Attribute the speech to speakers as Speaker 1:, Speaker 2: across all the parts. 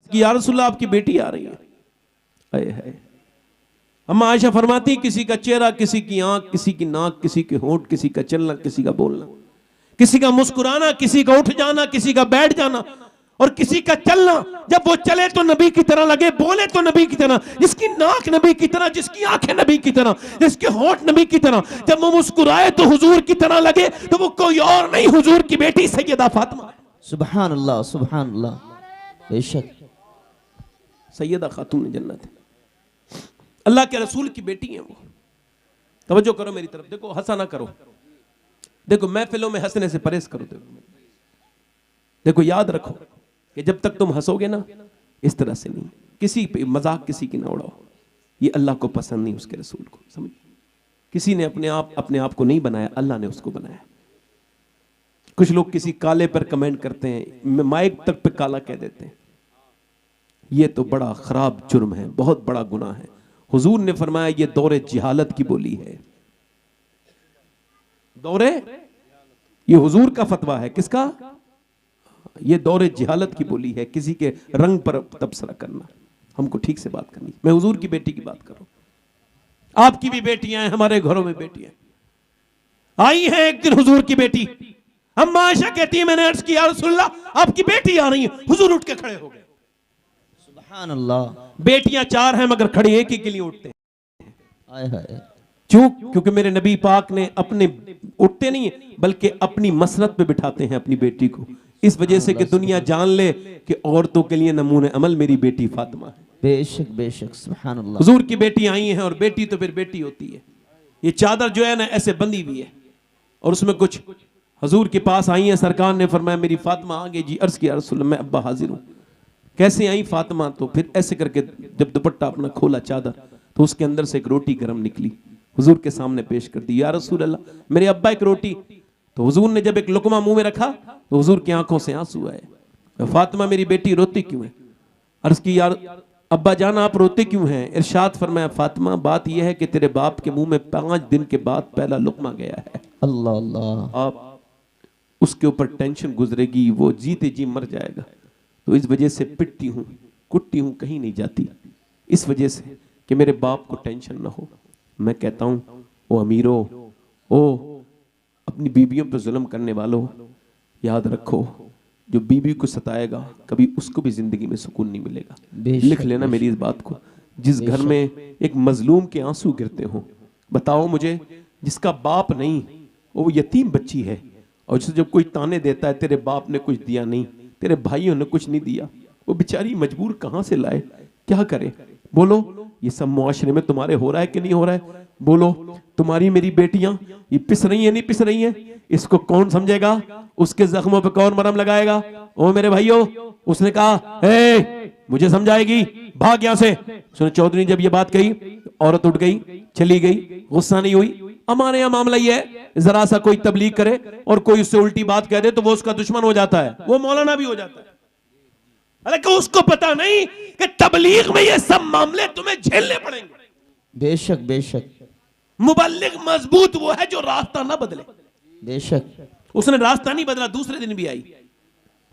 Speaker 1: कि या रसूलल्लाह आपकी बेटी आ रही है। आए है अम्मा आयशा फरमाती किसी का चेहरा, किसी की आंख, किसी की नाक, किसी के होंठ, किसी का चलना, किसी का बोलना, किसी का मुस्कुराना, किसी का उठ जाना, किसी का बैठ जाना और किसी का चलना, जब वो चले तो नबी की तरह लगे, बोले तो नबी की तरह, जिसकी नाक नबी की तरह, जिसकी आंखें नबी की तरह, जिसके होंठ नबी की तरह, जब वो मुस्कुराए तो हुजूर की तरह लगे, तो वो कोई और नहीं, हुजूर की बेटी सैयदा फातिमा।
Speaker 2: सुभान अल्लाह, सुभान अल्लाह। बेशक
Speaker 1: सैयदा खातून जन्नत है, अल्लाह के रसूल की बेटी है वो। तवज्जो करो मेरी तरफ, देखो हंसा ना करो, देखो महफिलों में हंसने से परहेज करो। देखो याद रखो कि जब तक तुम हंसोगे ना, इस तरह से नहीं, किसी पे मजाक किसी की ना उड़ाओ, ये अल्लाह को पसंद नहीं, उसके रसूल को। समझ, किसी ने अपने आप को नहीं बनाया, अल्लाह ने उसको बनाया। कुछ लोग किसी काले पर कमेंट करते हैं, माइक तक पे काला कह देते हैं, ये तो बड़ा खराब जुर्म है, बहुत बड़ा गुनाह है। हुजूर ने फरमाया ये दौरे जिहालत की बोली है। दौरे, ये हुजूर का फतवा है, किसका? ये दौरे जिहालत की बोली है, किसी के रंग पर तबसरा करना। हमको ठीक से बात करनी। मैं हुजूर की बेटी की बात कर रहा हूं, आपकी भी बेटियां हैं, हमारे घरों में बेटियां आई हैं। एक दिन हुजूर की बेटी अम्मा आयशा कहती है मैंने अर्ज किया रसूलल्लाह आपकी बेटी आ रही है। हुजूर उठ के खड़े हो गए।
Speaker 2: सुभान अल्लाह।
Speaker 1: बेटियां 4 हैं मगर खड़े एक ही के लिए उठते हैं।
Speaker 2: आए हाय।
Speaker 1: क्यों? क्योंकि मेरे नबी पाक ने अपने उठते नहीं है बल्कि अपनी मसरत पे बिठाते हैं अपनी बेटी को, इस वजह से कि दुनिया जान ले कि औरतों के लिए नमूने अमल मेरी बेटी फातिमा है।
Speaker 2: बेशक बेशक, सुभान अल्लाह।
Speaker 1: हुजूर की बेटी आई हैं और बेटी तो फिर बेटी होती है। ये चादर जो है ना ऐसे बंधी हुई है और उसमें कुछ हुजूर के पास आई हैं, सरकार ने फरमाया मेरी फातिमा आ गई जी। अर्ज किया रसूल मैं अब्बा हाजिर हूँ। कैसे आई फातिमा? तो फिर ऐसे करके जब दुपट्टा अपना खोला चादर, तो उसके अंदर से एक रोटी गर्म निकली, हुजूर के सामने पेश कर दी। या रसूल अल्लाह मेरे अब्बा एक रोटी। तो हुजूर ने जब एक लुकमा मुंह में रखा तो हुजूर की आंखों से आंसू आए। फातिमा मेरी बेटी रोती क्यों है? अर्ज की यार अब्बा जान आप रोते क्यों हैं? इरशाद फरमाया फातिमा बात यह है कि तेरे बाप के मुंह में 5 दिन के बाद पहला लुकमा गया है।
Speaker 2: अल्लाह अल्लाह।
Speaker 1: आप उसके ऊपर टेंशन गुजरेगी, वो जीते जी मर जाएगा, तो इस वजह से पिटती हूँ कुटती हूँ, कहीं नहीं जाती, इस वजह से कि मेरे बाप को टेंशन ना हो। मैं कहता हूँ ओ अमीरों, ओ अपनी बीवियों पर जुल्म करने वालों, याद रखो जो बीवी को सताएगा कभी उसको भी जिंदगी में सुकून नहीं मिलेगा। लिख लेना मेरी इस बात को। जिस घर में एक मजलूम के आंसू गिरते हो, बताओ मुझे, जिसका बाप नहीं, वो यतीम बच्ची है, और जिसे जब कोई ताने देता है तेरे बाप ने कुछ दिया नहीं, तेरे भाइयों ने कुछ नहीं दिया, वो बेचारी मजबूर कहां से लाए, क्या करे? बोलो ये सब मुआशरे में तुम्हारे हो रहा है कि नहीं हो रहा है? बोलो तुम्हारी मेरी बेटियां ये पिस रही है नहीं पिस रही है? इसको कौन समझेगा? उसके जख्मों पे कौन मरहम लगाएगा? ओ मेरे भाइयों, उसने कहा ए मुझे समझाएगी, भाग यहां से। सुनो चौधरी जब ये बात कही औरत उठ गई, चली गई, गुस्सा नहीं हुई। हमारे यहाँ मामला ये है, जरा सा कोई तबलीग करे और कोई उससे उल्टी बात कह दे तो वो उसका दुश्मन हो जाता है, वो मौलाना भी हो जाता है। हालांकि उसको पता नहीं कि तबलीग में ये सब मामले तुम्हें झेलने पड़ेंगे।
Speaker 2: बेशक बेशक।
Speaker 1: मुबल्लिग मजबूत वो है जो रास्ता ना बदले।
Speaker 2: बेशक।
Speaker 1: उसने रास्ता नहीं बदला, दूसरे दिन भी आई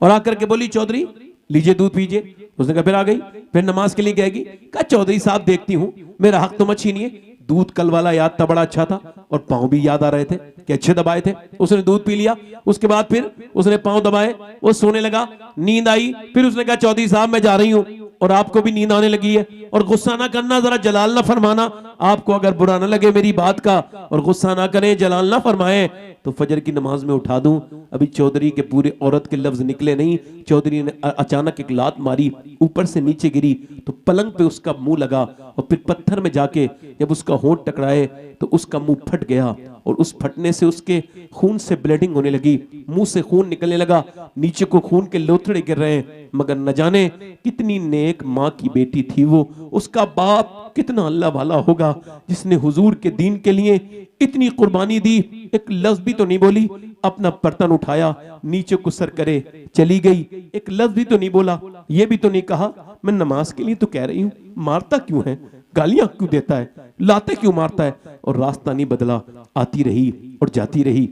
Speaker 1: और आकर के बोली चौधरी लीजिए दूध पीजिए। उसने कहा फिर आ गई, फिर नमाज के लिए कहेगी, कहा चौधरी साहब देखती हूँ मेरा हक तो मत छीनिए, दूध कल वाला याद था बड़ा अच्छा था और पांव भी याद आ रहे थे कि अच्छे दबाए थे। उसने दूध पी लिया, उसके बाद फिर उसने पांव दबाए, वो सोने लगा, नींद आई। फिर उसने कहा चौधरी साहब मैं जा रही हूँ और आपको भी नींद आने लगी है, और गुस्सा ना करना, जरा जलाल ना फरमाना, आपको अगर बुरा ना लगे मेरी बात का, और गुस्सा ना करें, जलाल ना फरमाए तो फजर की नमाज में उठा दूं। अभी चौधरी के पूरे औरत के लफ्ज निकले नहीं, चौधरी ने अचानक एक लात मारी, ऊपर से नीचे गिरी तो पलंग पे उसका मुंह लगा, और फिर पत्थर में जाके जब उसका होंठ टकराए तो उसका मुंह फट गया, और उस फटने से उसके खून से ब्लीडिंग होने लगी, मुंह से खून निकलने लगा, नीचे को खून के लोथड़े गिर रहे हैं। मगर न जाने कितनी नेक माँ की बेटी थी वो, उसका बाप कितना अल्लाह वाला होगा जिसने हुजूर के दीन के लिए इतनी कुर्बानी दी। एक लफ्ज भी तो नहीं बोली, अपना बर्तन उठाया, नीचे को सर करे चली गई, एक लफ्ज भी तो नहीं बोला, ये भी तो नहीं कहा मैं नमाज के लिए तो कह रही हूँ, मारता क्यों है, गालियां क्यों देता है, लाते क्यों मारता है? और रास्ता नहीं बदला, आती रही और जाती रही,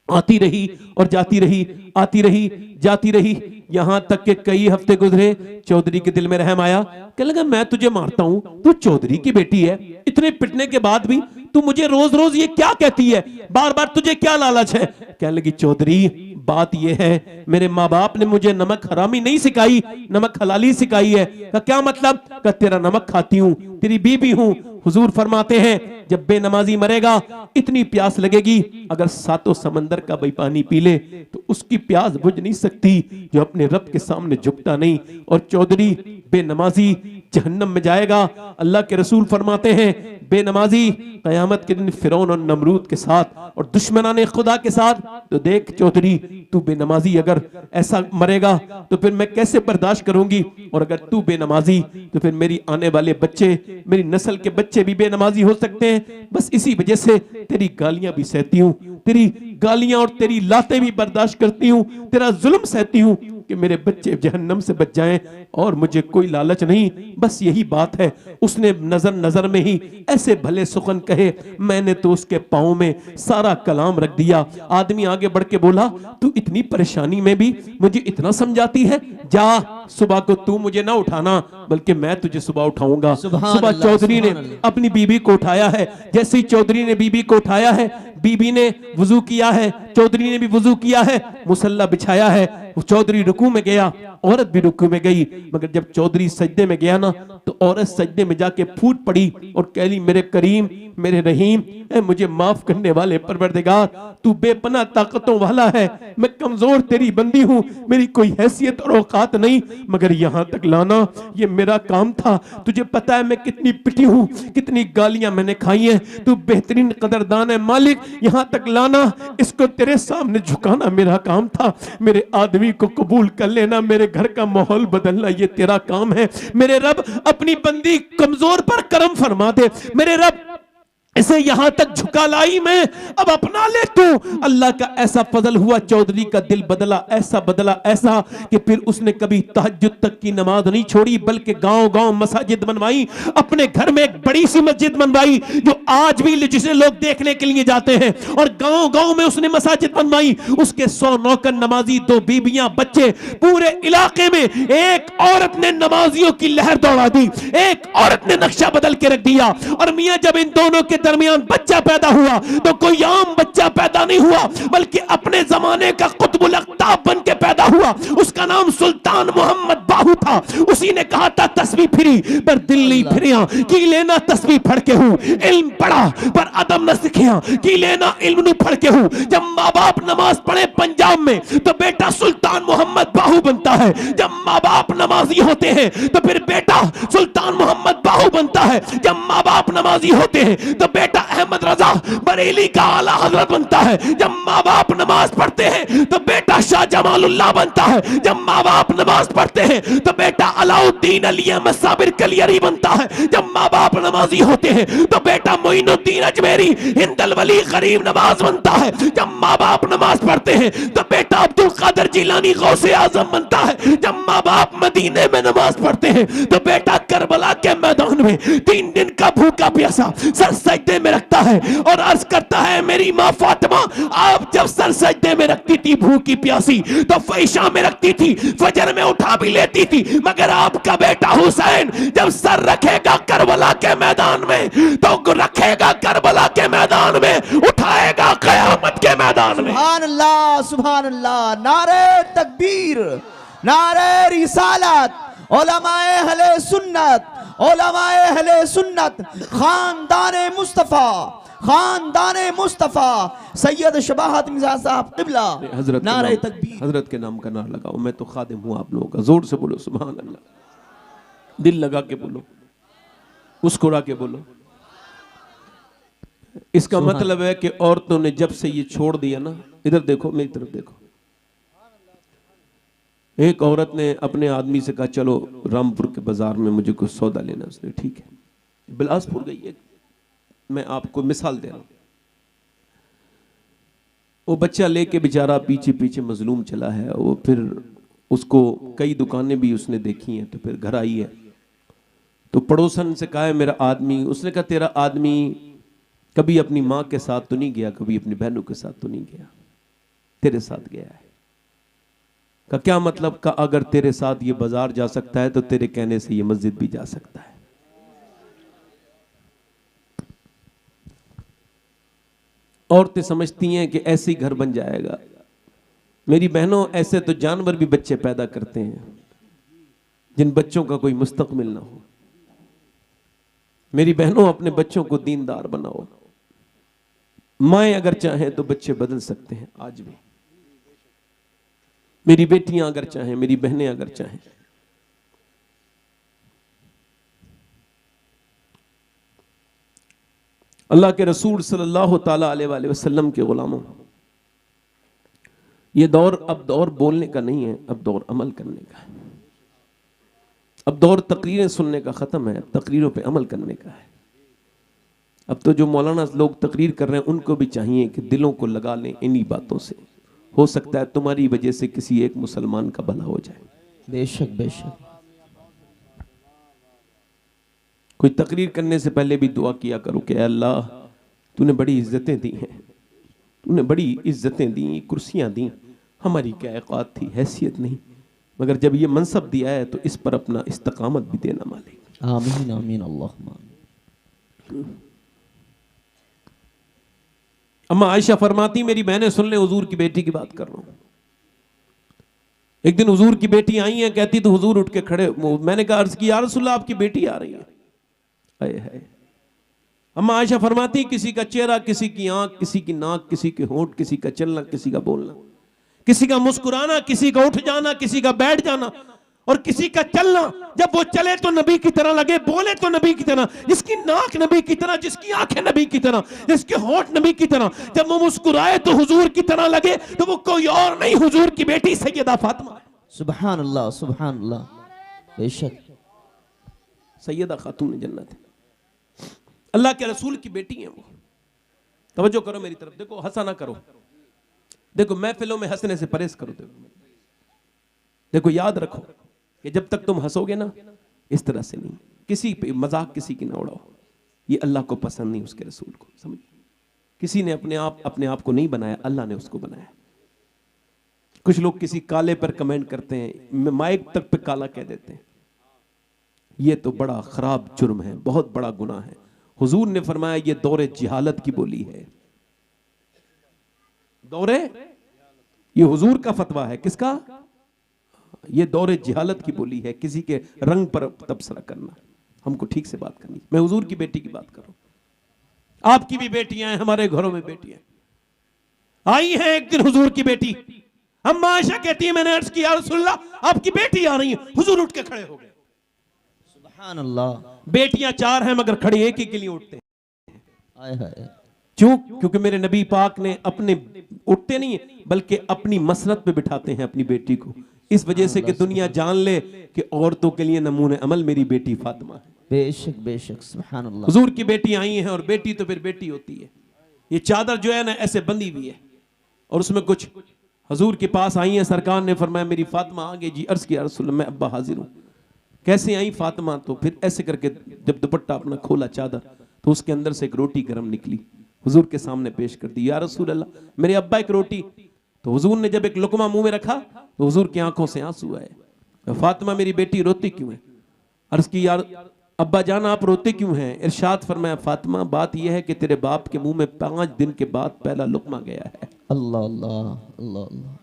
Speaker 1: आती रही और जाती रही, आती रही जाती रही। यहां तक के कई हफ्ते गुजरे, चौधरी के दिल में रहम आया, कहने लगा मैं तुझे मारता हूं, तू चौधरी की बेटी है, इतने पिटने के बाद भी तू मुझे रोज रोज ये क्या कहती है, बार बार तुझे क्या लालच है? कहने लगी चौधरी बात ये है, मेरे माँ बाप ने मुझे नमक हरामी नहीं सिखाई, नमक हलाली सिखाई है। का क्या मतलब? का तेरा नमक खाती हूं, तेरी बीबी हूं। हुजूर फरमाते हैं जब बेनमाजी मरेगा इतनी प्यास लगेगी, अगर सातों समंदर का भी पानी पी ले तो उसकी प्यास बुझ नहीं सकती जो अपने रब के सामने झुकता नहीं। और चौधरी बेनमाजी जहन्नम में जाएगा। अल्लाह के रसूल फरमाते हैं बेनमाजी कयामत के दिन फिरौन और नमरूद के साथ और दुश्मनाने खुदा के साथ। तो देख चौधरी तू बेनमाजी अगर ऐसा मरेगा तो फिर मैं कैसे बर्दाश्त करूंगी, और अगर तू बेनमाजी तो फिर मेरी आने वाले बच्चे, मेरी नस्ल के बच्चे भी बेनमाजी हो सकते हैं। बस इसी वजह से तेरी गालियां भी सहती हूं, तेरी गालियां और तेरी लातें भी बर्दाश्त करती हूं, तेरा जुल्म सहती हूं कि मेरे बच्चे जहन्नम से बच जाएं, और मुझे कोई लालच नहीं, बस यही बात है। उसने नजर नजर में ही ऐसे भले सुखन कहे, मैंने तो उसके पाँव में सारा कलाम रख दिया। आदमी आगे बढ़ के बोला तू इतनी परेशानी में भी मुझे इतना समझाती है, जा सुबह को तू मुझे ना उठाना बल्कि मैं तुझे सुबह उठाऊंगा। सुबह चौधरी ने अपनी बीबी को उठाया है। जैसे ही चौधरी ने बीबी को उठाया है, बीबी ने वुजू किया है, चौधरी ने भी वुजू किया है, मुसल्ला बिछाया है, चौधरी रुकू में गया, औरत भी रुकू में गई। मगर जब चौधरी सजदे में गया ना तो औरत सजदे में जाके फूट पड़ी और कह ली मेरे करीम, मेरे रहीम, ऐ मुझे माफ करने वाले परवरदिगार, तू बेपनाह ताकतों वाला है, मैं कमजोर तेरी बंदी हूं, मेरी कोई हैसियत और औकात नहीं, मगर यहां तक लाना ये मेरा काम था। तुझे पता है मैं कितनी पिटी हूं, कितनी गालियां मैंने खाई हैं, तू बेहतरीन कदरदान है मालिक, यहां तक लाना, इसको तेरे सामने झुकाना मेरा काम था। मेरे आदमी को कबूल कर लेना, मेरे घर का माहौल बदलना ये तेरा काम है। मेरे रब अपनी बंदी कमजोर पर करम फरमा दे, मेरे रब इसे यहां तक झुका लाई मैं, अब अपना ले तू। अल्लाह का ऐसा फजल हुआ, चौधरी का दिल बदला, ऐसा बदला ऐसा कि फिर उसने कभी तहज्जुद तक की नमाज नहीं छोड़ी, बल्कि गांव-गांव मसाजिद बनवाई, अपने घर में एक बड़ी सी मस्जिद बनवाई जो आज भी जिसे लोग देखने के लिए जाते हैं, और गांव-गांव में उसने मसाजिद बनवाई। उसके 100 नौकर नमाजी, 2 बीबियां, बच्चे, पूरे इलाके में एक औरत ने नमाजियों की लहर दौड़ा दी, एक औरत ने नक्शा बदल के रख दिया। और मियां जब इन दोनों के दरमियान बच्चा पैदा हुआ तो कोई आम बच्चा पैदा नहीं हुआ, बल्कि अपने जमाने का कुतुबुल अख्ताब बन के पैदा हुआ। उसका नाम सुल्तान मोहम्मद बाहू था। उसी ने कहा था तस्बीह फिरी पर दिल नहीं फिरिया, की लेना तस्बीह फड़ के हूं, इल्म पढ़ा पर अदब न सीखिया, की लेना इल्म नहीं फड़ के हूं। जब माँ बाप नमाज पढ़े पंजाब में तो बेटा सुल्तान मोहम्मद बाहू बनता है, जब माँ बाप नमाजी होते हैं तो फिर बेटा सुल्तान मोहम्मद बाहू बनता है, जब माँ बाप नमाजी होते हैं तो बेटा अहमद रजा बरेली का आला हजरत बनता है, जब माँ बाप नमाज पढ़ते हैं तो बेटा शाह जमालुल्लाह बनता है, जब माँ बाप नमाज पढ़ते हैं तो बेटा अलाउद्दीन अली अहमद साबिर कलियरी बनता है, जब माँ बाप नमाजी होते हैं तो बेटा मोइनुद्दीन अजमेरी हिंदल वली गरीब नवाज बनता है, जब माँ बाप नमाज पढ़ते हैं तो बेटा अब्दुल कादिर जिलानी गौसे आजम बनता है, जब माँ बाप मदीने में नमाज पढ़ते हैं तो बेटा करबला के मैदान में 3 दिन का भूखा प्यासा सर सजदे में रखता है और अर्ज करता है मेरी माँ फातिमा आप जब सर सजदे में रखती थी भूखी प्यासी तो फैशा में रखती थी, फजर में उठा भी लेती थी, मगर आपका बेटा हुसैन जब सर रखेगा करबला के मैदान में तो रखेगा करबला के मैदान में, उठाएगा कयामत के मैदान में।
Speaker 2: सुभान अल्लाह, सुभान अल्लाह, नारे तकबीर, नारे रिसालत, उलमाए अहले सुन्नत, उलमाए अहले सुन्नत, खानदाने मुस्तफा, खानदाने मुस्तफा, सैयद शबाहत मिजाज साहब किबला,
Speaker 1: हजरत
Speaker 2: नारे तकबीर,
Speaker 1: हजरत के नाम का नारा लगाओ। मैं तो खादिम हूं आप लोगों का, जोर से बोलो सुभान अल्लाह, दिल लगा के बोलो, मुस्कुरा के बोलो। इसका मतलब है कि औरतों ने जब से ये छोड़ दिया ना, इधर देखो मेरी तरफ देखो, एक औरत ने अपने आदमी से कहा चलो रामपुर के बाजार में मुझे कुछ सौदा लेना, उसने ठीक है, बिलासपुर गई है, मैं आपको मिसाल दे रहा हूं, वो बच्चा लेके बेचारा पीछे पीछे मजलूम चला है, वो फिर उसको कई दुकानें भी उसने देखी हैं, तो फिर घर आई है तो पड़ोसन से कहा है मेरा आदमी, उसने कहा तेरा आदमी कभी अपनी माँ के साथ तो नहीं गया, कभी अपनी बहनों के साथ तो नहीं गया, तेरे साथ गया है। का क्या मतलब? का अगर तेरे साथ ये बाजार जा सकता है तो तेरे कहने से ये मस्जिद भी जा सकता है। औरतें समझती हैं कि ऐसे ही घर बन जाएगा। मेरी बहनों, ऐसे तो जानवर भी बच्चे पैदा करते हैं जिन बच्चों का कोई मुस्तकबिल ना हो। मेरी बहनों, अपने बच्चों को दीनदार बनाओ। माएं अगर चाहें तो बच्चे बदल सकते हैं आज भी। मेरी बेटियां अगर चाहें, मेरी बहनें अगर चाहें। अल्लाह के रसूल सल्लल्लाहु ताला अलैहि वसल्लम के गुलामों, ये दौर अब दौर बोलने का नहीं है, अब दौर अमल करने का है। अब दौर तकरीरें सुनने का खत्म है, अब तकरीरों पे अमल करने का है। अब तो जो मौलाना लोग तकरीर कर रहे हैं उनको भी चाहिए कि दिलों को लगा लें इन्हीं बातों से। हो सकता है तुम्हारी वजह से किसी एक मुसलमान का भला हो जाए।
Speaker 2: बेशक बेशक।
Speaker 1: कोई तकरीर करने से पहले भी दुआ किया करो कि अल्लाह, तूने बड़ी इज्जतें दी हैं, तूने बड़ी इज्जतें दी, कुर्सियां दी, हमारी क्या औकात थी, हैसियत नहीं, मगर जब ये मनसब दिया है तो इस पर अपना इस्तकामत भी देना मालिक।
Speaker 2: आमीन आमीन अल्लाहुम्मा।
Speaker 1: अम्मा आयशा फरमाती, मेरी बहनें सुन ले, हुजूर की बेटी की बात कर रहा हूं। एक दिन हुजूर की बेटी आई है, कहती तो हुजूर उठ के खड़े। मैंने कहा, अर्ज की, या रसूलल्लाह आपकी बेटी आ रही है। आए है। अम्मा आयशा फरमाती, किसी का चेहरा, किसी की आंख, किसी की नाक, किसी के होंठ, किसी का चलना, किसी का बोलना, किसी का मुस्कुराना, किसी का उठ जाना, किसी का बैठ जाना, और किसी का चलना, जब वो चले तो नबी की तरह लगे, बोले तो नबी की तरह, जिसकी नाक नबी की तरह, जिसकी आंखें नबी की तरह, जिसके होंठ नबी की तरह, जब वो मुस्कुराए तो हुजूर की तरह लगे, तो वो कोई और नहीं, हुजूर की बेटी सैयदा फातिमा।
Speaker 2: सुभान अल्लाह सुभान अल्लाह। बेशक
Speaker 1: सैयदा खातून जन्नत है, अल्लाह के रसूल की बेटी है वो। तवज्जो करो मेरी तरफ, देखो हंसा ना करो, देखो महफिलों में हंसने से परहेज करो। देखो याद रखो कि जब तक तुम हंसोगे ना, इस तरह से नहीं, किसी पे मजाक किसी की ना उड़ाओ, ये अल्लाह को पसंद नहीं, उसके रसूल को। समझ, किसी ने अपने आप को नहीं बनाया, अल्लाह ने उसको बनाया। कुछ लोग किसी काले पर कमेंट करते हैं, माइक तक पे काला कह देते हैं, ये तो बड़ा खराब जुर्म है, बहुत बड़ा गुनाह है। हुजूर ने फरमाया ये दौरे जिहालत की बोली है, दौरे, ये हुजूर का फतवा है। किसका? ये दौरे जिहालत की बोली है, किसी के रंग पर तबसरा करना। हमको ठीक से बात करनी। मैं हुजूर की बेटी की बात कर रहा हूं, आपकी भी बेटियां हैं, हमारे घरों में बेटियां आई हैं। एक दिन हुजूर की बेटी अम्मा आयशा कहती है, मैंने अर्ज किया, या रसूलल्लाह आपकी बेटी आ रही है। हुजूर उठ के खड़े हो गए।
Speaker 2: सुभान अल्लाह।
Speaker 1: बेटियां चार हैं मगर खड़े एक ही के लिए उठते हैं।
Speaker 2: हाय हाय।
Speaker 1: क्यों? क्योंकि मेरे नबी पाक ने अपने, उठते नहीं है बल्कि अपनी मसनत पे बिठाते हैं अपनी बेटी को, इस वजह से कि दुनिया जान ले कि औरतों के लिए नमूने अमल मेरी बेटी फातिमा है।
Speaker 2: बेशक बेशक। सुभान अल्लाह।
Speaker 1: हुजूर की बेटी आई है, और बेटी तो फिर बेटी होती है। ये चादर जो है ना ऐसे बंधी हुई है, और उसमें कुछ हुजूर के पास आई है, सरकार ने फरमाया मेरी फातिमा आ गई जी। अर्ज किया, रसूल मैं अब्बा हाजिर हूँ। कैसे आई फातिमा? तो फिर ऐसे करके जब दुपट्टा अपना खोला चादर, तो उसके अंदर से एक रोटी गर्म निकली, हुजूर के सामने पेश कर दी। या रसूल अल्लाह, मेरे अब्बा एक रोटी। तो हुजूर ने जब एक लुकमा मुंह में रखा तो हुजूर की आंखों से आंसू आए। फातिमा मेरी बेटी रोती क्यों है? अर्ज की, यार अब्बा जान आप रोते क्यों हैं? इरशाद फरमाया, फातिमा बात यह है कि तेरे बाप के मुंह में 5 दिन के बाद पहला लुकमा गया है।
Speaker 2: अल्लाह अल्लाह अल्लाह अल्लाह।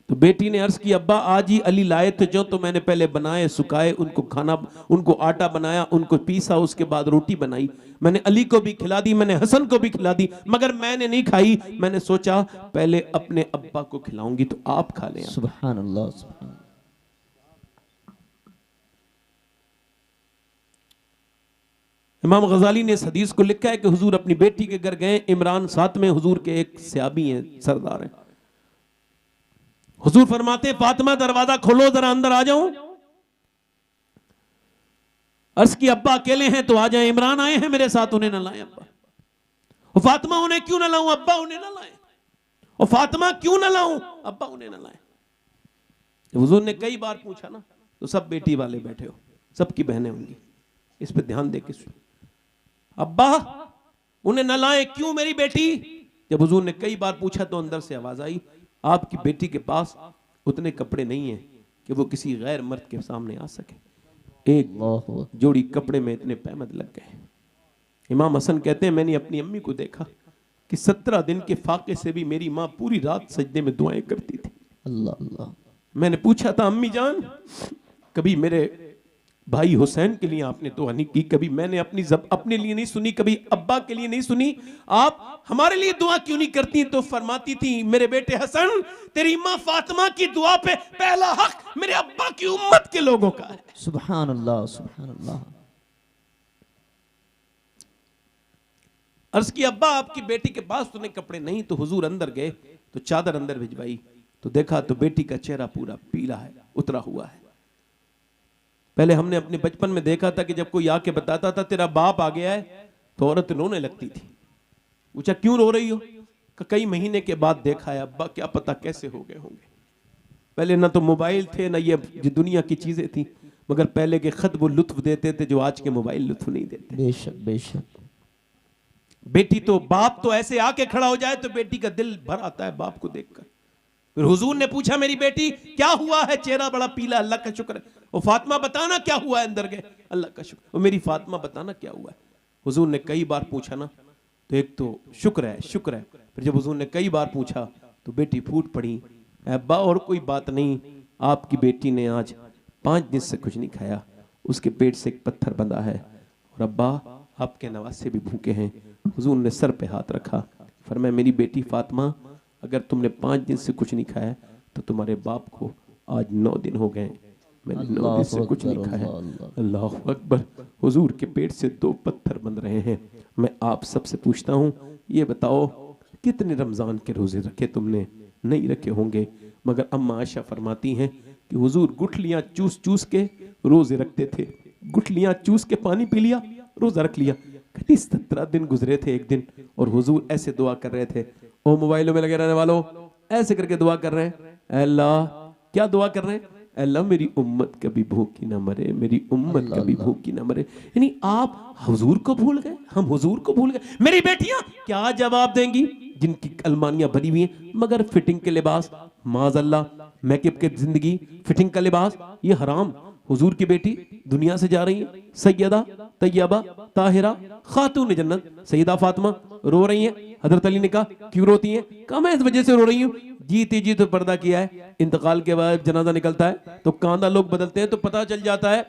Speaker 1: तो बेटी ने अर्ज की, अब्बा आज ही अली लाए थे जो, तो मैंने पहले बनाए, सुखाए, उनको खाना, उनको आटा बनाया, उनको पीसा, उसके बाद रोटी बनाई, मैंने अली को भी खिला दी, मैंने हसन को भी खिला दी, मगर मैंने नहीं खाई। मैंने सोचा पहले अपने अब्बा को खिलाऊंगी, तो आप खा लें।
Speaker 2: सुभान अल्लाह सुभान।
Speaker 1: इमाम गजाली ने इस हदीस को लिखा है कि हुजूर अपनी बेटी के घर गए। इमरान साथ में हुजूर के एक सहाबी हैं, सरदार हैं। हुजूर फरमाते, फातिमा दरवाजा खोलो, जरा अंदर आ जाऊं। अर्ज की, अब्बा अकेले हैं तो आ जाए, इमरान आए हैं मेरे साथ, उन्हें ना लाए अब्बा। और फातिमा उन्हें क्यों ना लाऊं? अब्बा उन्हें ना लाए। और फातिमा क्यों ना लाऊं? अब्बा उन्हें ना लाए। हुजूर ने कई बार पूछा ना, तो सब बेटी वाले बैठे हो, सबकी बहनें होंगी, इस पर ध्यान दे के सुन। अब्बा उन्हें न लाए क्यों मेरी बेटी? जब हुजूर ने कई बार पूछा तो अंदर से आवाज आई, आपकी बेटी के पास उतने कपड़े नहीं हैं कि वो किसी गैर मर्द के सामने आ सके। एक
Speaker 2: अल्लाहु अकबर।
Speaker 1: जोड़ी कपड़े में इतने पैमद लग गए। इमाम हसन कहते हैं मैंने अपनी अम्मी को देखा कि 17 दिन के फाके से भी मेरी माँ पूरी रात सजदे में दुआएं करती थी।
Speaker 2: अल्लाह अल्लाह।
Speaker 1: मैंने पूछा था अम्मी जान कभी मेरे भाई हुसैन के लिए आपने दुआ नहीं की? कभी मैंने अपने लिए नहीं सुनी, कभी अब्बा के लिए नहीं सुनी, आप हमारे लिए दुआ क्यों नहीं करती? तो फरमाती थी मेरे बेटे हसन तेरी माँ फातिमा की दुआ पे पहला हक मेरे अब्बा की उम्मत के लोगों का है।
Speaker 2: सुभान अल्लाह सुभान अल्लाह।
Speaker 1: अर्ज की अब्बा आपकी बेटी के पास तो नहीं कपड़े नहीं, तो हुजूर अंदर गए तो चादर अंदर भिजवाई तो देखा तो बेटी का चेहरा पूरा पीला है, उतरा हुआ है। पहले हमने अपने बचपन में देखा था कि जब कोई आके बताता था तेरा बाप आ गया है तो औरत रोने लगती थी। पूछा क्यों रो रही हो? कई महीने के बाद देखा है अब्बा क्या पता कैसे हो गए होंगे। पहले ना तो मोबाइल थे ना ये दुनिया की चीजें थी, मगर पहले के खत वो लुत्फ देते थे जो आज के मोबाइल लुत्फ नहीं देते।
Speaker 2: बेशक बेशक।
Speaker 1: बेटी तो बाप तो ऐसे आके खड़ा हो जाए तो बेटी का दिल भर आता है बाप को देखकर। फिर हुजूर ने पूछा मेरी बेटी क्या हुआ है, चेहरा बड़ा पीला, अल्लाह का शुक्र है। वो फातिमा बताना क्या हुआ है? अंदर गए अल्लाह का शुक्र। वो मेरी फातिमा बताना क्या हुआ है? हुजूर ने कई बार पूछा ना तो एक तो शुक्र है शुक्र है, फिर जब हुजूर ने कई बार पूछा तो बेटी फूट पड़ी, अब्बा और कोई बात नहीं, आपकी बेटी ने आज 5 दिन से कुछ नहीं खाया, उसके पेट से एक पत्थर बंधा है और अब्बा आपके नवासे भी भूखे हैं। हुजूर ने सर पे हाथ रखा, फरमाया मेरी बेटी फातिमा अगर तुमने 5 दिन से कुछ नहीं खाया तो तुम्हारे बाप को आज 9 दिन हो गए, मैंने 9 दिन से कुछ नहीं खाया। अल्लाह अकबर। हुजूर के पेट से 2 पत्थर बंध रहे हैं। मैं आप सबसे पूछता हूँ ये बताओ कितने रमजान के रोजे रखे तुमने? नहीं रखे होंगे, मगर अम्मा आयशा फरमाती हैं कि हुजूर गुठलियां चूस चूस के रोजे रखते थे, गुठलियां चूस के पानी पी लिया रोजा रख लिया। 17 दिन गुजरे थे एक दिन और हुजूर ऐसे दुआ कर रहे थे, ओ मोबाइलों में लगे रहने वालों ऐसे करके दुआ कर रहे हैं, अल्लाह क्या दुआ कर रहे हैं? अल्लाह मेरी उम्मत कभी भूखी ना मरे, मेरी उम्मत कभी भूखी ना मरे। यानी आप हुजूर को भूल गए, हम हुजूर को भूल गए। मेरी बेटियां क्या जवाब देंगी जिनकी अलमानियां भरी हुई हैं मगर फिटिंग के लिबास, माज़अल्लाह मेकअप के जिंदगी, फिटिंग का लिबास ये हराम। हुजूर की बेटी दुनिया से जा रही है, सैयदा तैयबा ताहिरा खातून जन्नत सैयदा फातिमा रो रही हैं। हजरत अली ने कहा क्यों रोती हैं? कहा मैं इस वजह से रो रही हूँ, जीती जी तो पर्दा किया है, इंतकाल के बाद जनाजा निकलता है तो कांधा लोग बदलते हैं तो पता चल जाता है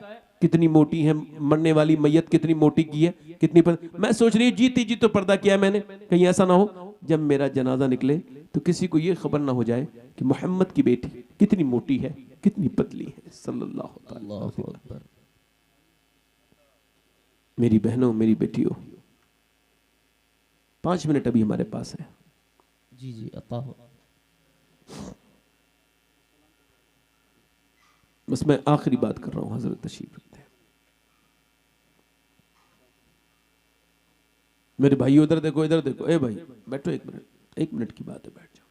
Speaker 1: कितनी मोटी है मरने वाली मैयत, कितनी मोटी की है, कितनी मैं सोच रही हूँ जीती जी तो पर्दा किया है मैंने, कहीं ऐसा ना हो जब मेरा जनाजा निकले तो किसी को ये खबर ना हो जाए कि मोहम्मद की बेटी कितनी मोटी है, कितनी पतली है। सल्लल्लाहु अलैहि वसल्लम। मेरी बहनों मेरी बेटियों 5 मिनट अभी हमारे पास है।
Speaker 2: जी जी अता हो।
Speaker 1: बस मैं आखिरी बात कर रहा हूं, हजरत तशरीफ रखते हैं। मेरे भाई उधर देखो इधर देखो, ए भाई बैठो 1 मिनट की बात है, बैठ जाओ।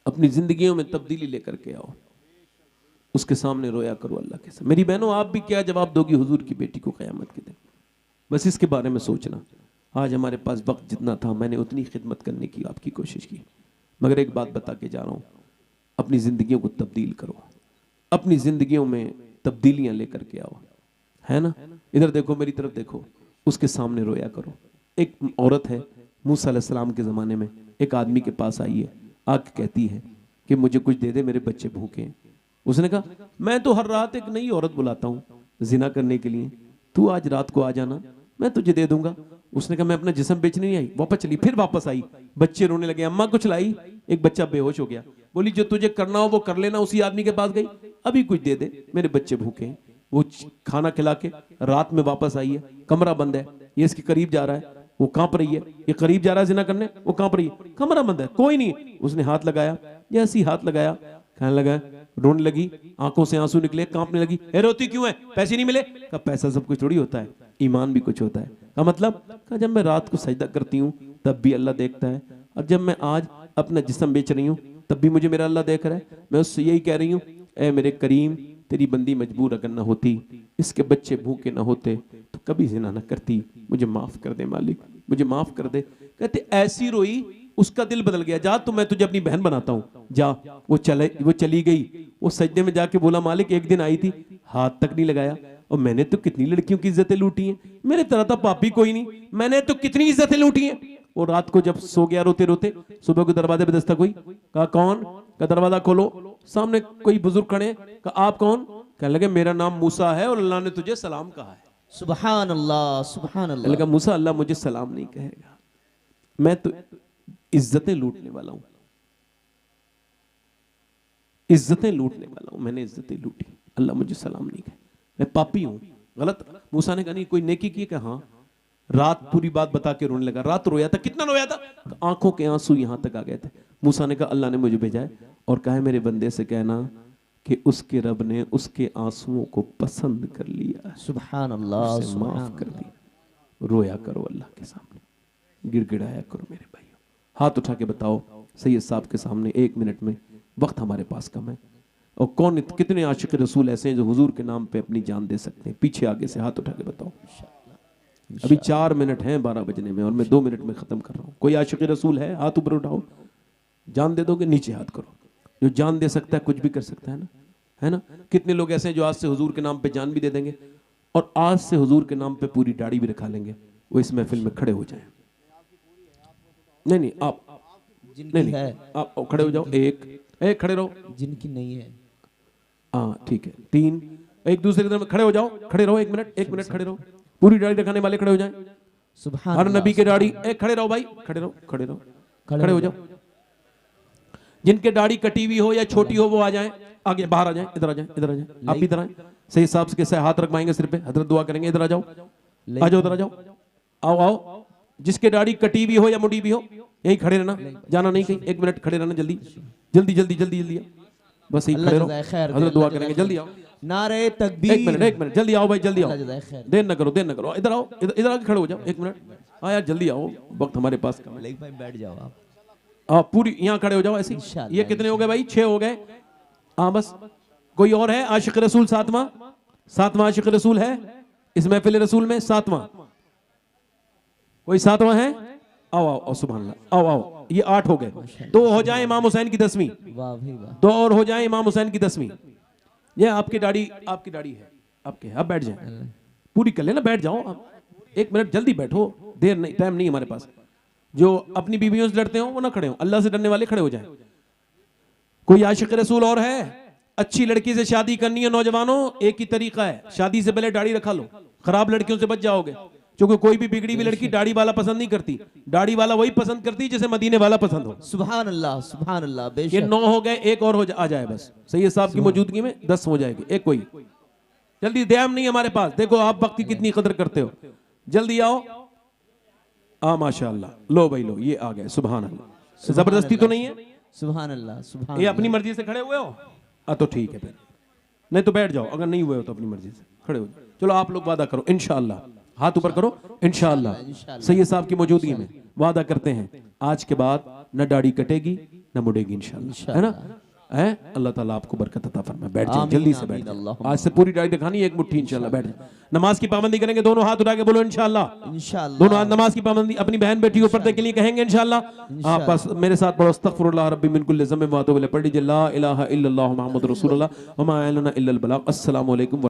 Speaker 1: अपनी जिंदगियों में तब्दीली लेकर के आओ, उसके सामने रोया करो अल्लाह के सामने। मेरी बहनों आप भी क्या जवाब दोगी हुजूर की बेटी को क़यामत के दिन? बस इसके बारे में सोचना। आज हमारे पास वक्त जितना था मैंने उतनी खिदमत करने की आपकी कोशिश की, मगर एक बात बता के जा रहा हूँ, अपनी जिंदगियों को तब्दील करो, अपनी जिंदगियों में तब्दीलियां लेकर के आओ, है ना? इधर देखो मेरी तरफ देखो, उसके सामने रोया करो। एक औरत है मूसा अलैहिस्सलाम के ज़माने में, एक आदमी के पास आई है, आके कहती है कि मुझे कुछ दे दे मेरे बच्चे भूखे हैं। उसने कहा मैं तो हर रात एक नई औरत बुलाता हूँ जिना करने के लिए, तू आज रात को आ जाना मैं तुझे दे दूंगा। उसने कहा मैं अपना जिस्म बेचने नहीं आई। वापस चली, फिर वापस आई, बच्चे रोने लगे, अम्मा कुछ लाई, एक बच्चा बेहोश हो गया। बोली जो तुझे करना हो वो कर लेना। उसी आदमी के पास गई, अभी कुछ दे दे मेरे बच्चे भूखे हैं। वो खाना खिला के रात में वापस आई है, कमरा बंद है, ये इसके करीब जा रहा है, वो कांप रही है, ये करीब जा रहा है जिना करने, वो कांप रही है, कमरा बंद है, कोई नहीं। उसने हाथ लगाया, जैसे ही हाथ लगाया कहने लगा, रोने लगी, आंखों से आंसू निकले, कांपने लगी, ए रोती क्यों है? पैसे नहीं मिले? कहा पैसा सब कुछ थोड़ी होता है, ईमान भी कुछ होता है। का मतलब? कहा जब मैं रात को सजदा करती हूँ तब भी अल्लाह देखता है, और जब मैं आज अपना जिस्म बेच रही हूँ तब भी मुझे मेरा अल्लाह देख रहा है। मैं उससे यही कह रही हूँ, ए मेरे करीम तेरी बंदी मजबूर अगर ना होती, इसके बच्चे भूखे ना होते तो कभी जिना ना करती, मुझे माफ कर दे मालिक, मुझे माफ कर दे। कहते ऐसी रोई उसका दिल बदल गया, जा तो मैं तुझे अपनी बहन बनाता हूँ। जा। वो चली गई। वो सजदे में जाके बोला मालिक एक दिन आई थी, हाथ तक नहीं लगाया, और मैंने तो कितनी लड़कियों की इज्जतें लूटी हैं, मेरे तरह था पापी कोई नहीं, मैंने तो कितनी इज्जतें लूटी हैं। और रात को जब सो गया रोते रोते, सुबह को दरवाजे पे दस्तक हुई, कहा कौन? का दरवाजा खोलो, सामने कोई बुजुर्ग खड़े, कहा आप कौन? कहने लगे मेरा नाम मूसा है और अल्लाह ने तुझे सलाम कहा है।
Speaker 2: सुभान अल्लाह, सुभान अल्लाह।
Speaker 1: लगा मूसा अल्लाह मुझे सलाम नहीं कहेगा, मैं तो इज्जतें लूटने वाला हूं, इज्जतें लूटने वाला हूं, मैंने इज्जतें लूटी, अल्लाह मुझे सलाम नहीं कहे, मैं पापी हूं। गलत। मूसा ने कहा नहीं कोई नेकी की? कहा हाँ। रात पूरी बात बता के रोने लगा। रात रोया था, कितना रोया था? आंखों के आंसू यहां तक आ गए थे। मूसा ने कहा अल्लाह ने मुझे भेजा है और कहा है मेरे बंदे से कहना कि उसके रब ने उसके आंसुओं को पसंद कर लिया,
Speaker 2: सुभान अल्लाह,
Speaker 1: उसे माफ कर दिया। रोया करो अल्लाह के सामने, गिड़गिड़ाया करो मेरे भाइयों। हाथ उठा के बताओ सैयद साहब के सामने 1 मिनट में, वक्त हमारे पास कम है, और कौन कितने आशिक रसूल ऐसे हैं जो हुजूर के नाम पे अपनी जान दे सकते हैं? पीछे आगे से हाथ उठा के बताओ। अभी 4 मिनट हैं 12 बजने में, और मैं 2 मिनट में खत्म कर रहा हूं। कोई आशिक रसूल है? हाथ ऊपर उठाओ। जान दे दोगे? नीचे हाथ करो। जो जान दे सकता है कुछ भी कर सकता है ना, है ना? कितने लोग ऐसे हैं जो आज से हुजूर के नाम पे जान भी दे देंगे और आज से हुजूर के नाम पे पूरी दाढ़ी भी रखा लेंगे, वो इस महफिल में खड़े हो जाएं। नहीं आप नहीं आप खड़े हो जाओ। एक खड़े रहो,
Speaker 2: जिनकी नहीं है।
Speaker 1: हाँ ठीक है। 3 एक दूसरे की तरफ खड़े हो जाओ, खड़े रहो 1 मिनट खड़े रहो। पूरी दाढ़ी रखाने वाले खड़े हो जाएं।
Speaker 2: सुभान
Speaker 1: हर
Speaker 2: अल्लाह,
Speaker 1: नबी के दाढ़ी, एक खड़े रहो भाई, खड़े रहो, खड़े हो जाओ। जिनके दाढ़ी कटी हुई हो या छोटी हो वो आ जाएं, आगे बाहर आ जाएं, इधर आ जाएं, आप भी इधर आए। सही साहब के साथ हाथ रखवाएंगे सिर पे, हजरत दुआ करेंगे। इधर आ जाओ, आ जाओ, इधर आ जाओ, आओ। जिसके दाढ़ी कटी भी हो या मुड़ी भी हो, यही खड़े रहना, जाना नहीं कहीं। 1 मिनट खड़े रहना, जल्दी बस यही खड़े रहो, हजरत दुआ करेंगे। जल्दी आओ,
Speaker 2: नारे तकबीर।
Speaker 1: 1 मिनट जल्दी आओ भाई, जल्दी आओ, देर न करो। इधर आओ, इधर आके खड़े हो जाओ। 1 मिनट, हाँ यार जल्दी आओ, वक्त हमारे पास कम है।
Speaker 2: भाई बैठ जाओ आप।
Speaker 1: पूरी यहाँ खड़े हो जाओ ऐसे। ये कितने हो गए भाई? 6 हो गए। हाँ बस। कोई और है आशिक रसूल? 7वां आशिक रसूल है इस महफिल रसूल में? 7वां कोई? 7वां है? आओ सुभान अल्लाह, आओ। ये 8 हो गए। 2 हो जाए इमाम हुसैन की 10वीं।
Speaker 2: वाह भाई वाह।
Speaker 1: 2 और हो जाए इमाम हुसैन की 10वीं। ये आपकी दाढ़ी है, आपके। अब बैठ जाए, पूरी कर लेना, बैठ जाओ आप। 1 मिनट जल्दी बैठो, देर नहीं, टाइम नहीं हमारे पास। जो अपनी बीवियों से डरते हो वो ना खड़े हो, अल्लाह से डरने वाले खड़े हो जाएं। कोई आशिक रसूल और है? अच्छी लड़की से शादी करनी है नौजवानों, एक ही तरीका है, शादी से पहले दाढ़ी रखा लो, खराब लड़कियों से बच जाओगे। क्योंकि कोई भी बिगड़ी हुई लड़की दाढ़ी वाला पसंद नहीं करती, दाढ़ी वाला वही पसंद करती जिसे मदीने वाला पसंद हो।
Speaker 2: सुभान अल्लाह, सुभान अल्लाह। बेशक
Speaker 1: ये 9 हो गए, एक और आ जाए बस। सैयद साहब की मौजूदगी में 10 हो जाएगी। एक कोई जल्दी, ध्यान नहीं हमारे पास। देखो आप वक्त की कितनी कदर करते हो। जल्दी आओ। माशाअल्लाह, लो भाई लो, ये आ गए। सुभान अल्लाह। जबरदस्ती तो नहीं है?
Speaker 2: सुभान अल्लाह, सुभान।
Speaker 1: ये अपनी मर्जी से खड़े हुए हो? तो ठीक है फिर, नहीं तो बैठ जाओ। अगर नहीं हुए हो तो अपनी मर्जी से खड़े हो जाओ। चलो आप लोग वादा करो इंशाअल्लाह, हाथ ऊपर करो। इंशाअल्लाह सैयद साहब की मौजूदगी में वादा करते हैं, आज के बाद न दाढ़ी कटेगी न मुड़ेगी इंशाअल्लाह, है ना? है अल्लाह ताला आपको बरकत अता फरमाए। बैठ जाओ, जल्दी से बैठ जाओ। आज से पूरी दाढ़ी दिखानी, 1 मुट्ठी इंशाअल्लाह। बैठ जाओ। नमाज की पाबंदी करेंगे, दोनों हाथ उठा के बोलो इंशाअल्लाह।
Speaker 2: इंशाअल्लाह
Speaker 1: दोनों हाथ नमाज की पाबंदी। अपनी बहन बेटी को पर्दे के लिए कहेंगे इंशाअल्लाह। आप बस मेरे साथ पढ़ो, अस्तगफिरुल्लाह रब्बी मिन कुल्लि ज़म्बिन व अतूबु इलैह। पढ़ लीजिए ला इलाहा इल्लल्लाह मुहम्मदुर रसूलुल्लाह व मा अलैना इल्लल बलाग। अस्सलामु अलैकुम।